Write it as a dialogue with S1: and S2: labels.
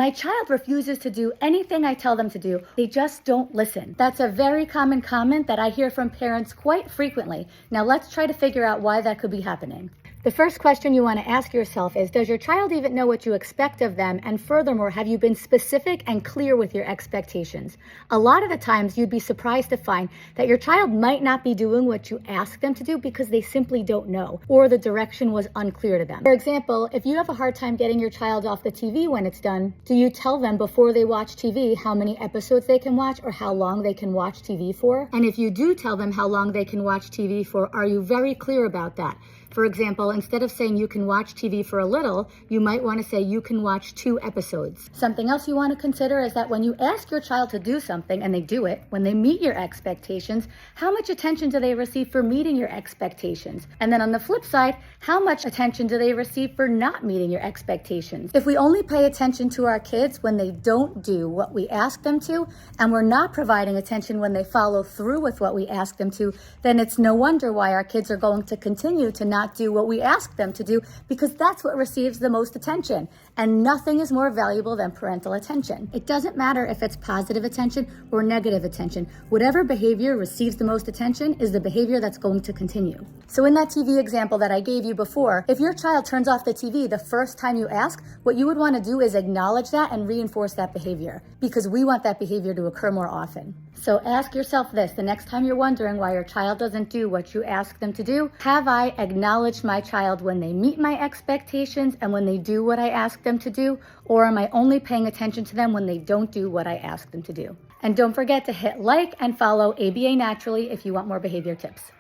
S1: My child refuses to do anything I tell them to do. They just don't listen. That's a very common comment that I hear from parents quite frequently. Now let's try to figure out why that could be happening. The first question you want to ask yourself is, does your child even know what you expect of them? And furthermore, have you been specific and clear with your expectations? A lot of the times you'd be surprised to find that your child might not be doing what you ask them to do because they simply don't know, or the direction was unclear to them. For example, if you have a hard time getting your child off the TV when it's done, do you tell them before they watch TV how many episodes they can watch or how long they can watch TV for? And if you do tell them how long they can watch TV for, are you very clear about that? For example, instead of saying you can watch TV for a little, you might want to say you can watch 2 episodes. Something else you want to consider is that when you ask your child to do something and they do it, when they meet your expectations, how much attention do they receive for meeting your expectations? And then on the flip side, how much attention do they receive for not meeting your expectations? If we only pay attention to our kids when they don't do what we ask them to, and we're not providing attention when they follow through with what we ask them to, then it's no wonder why our kids are going to continue to not do what we ask them to do, because that's what receives the most attention. And nothing is more valuable than parental attention. It doesn't matter if it's positive attention or negative attention. Whatever behavior receives the most attention is the behavior that's going to continue. So in that TV example that I gave you before, if your child turns off the TV the first time you ask, what you would want to do is acknowledge that and reinforce that behavior, because we want that behavior to occur more often. So ask yourself this, the next time you're wondering why your child doesn't do what you ask them to do: have I acknowledged my child when they meet my expectations and when they do what I ask them to do, or am I only paying attention to them when they don't do what I ask them to do? And don't forget to hit like and follow ABA Naturally if you want more behavior tips.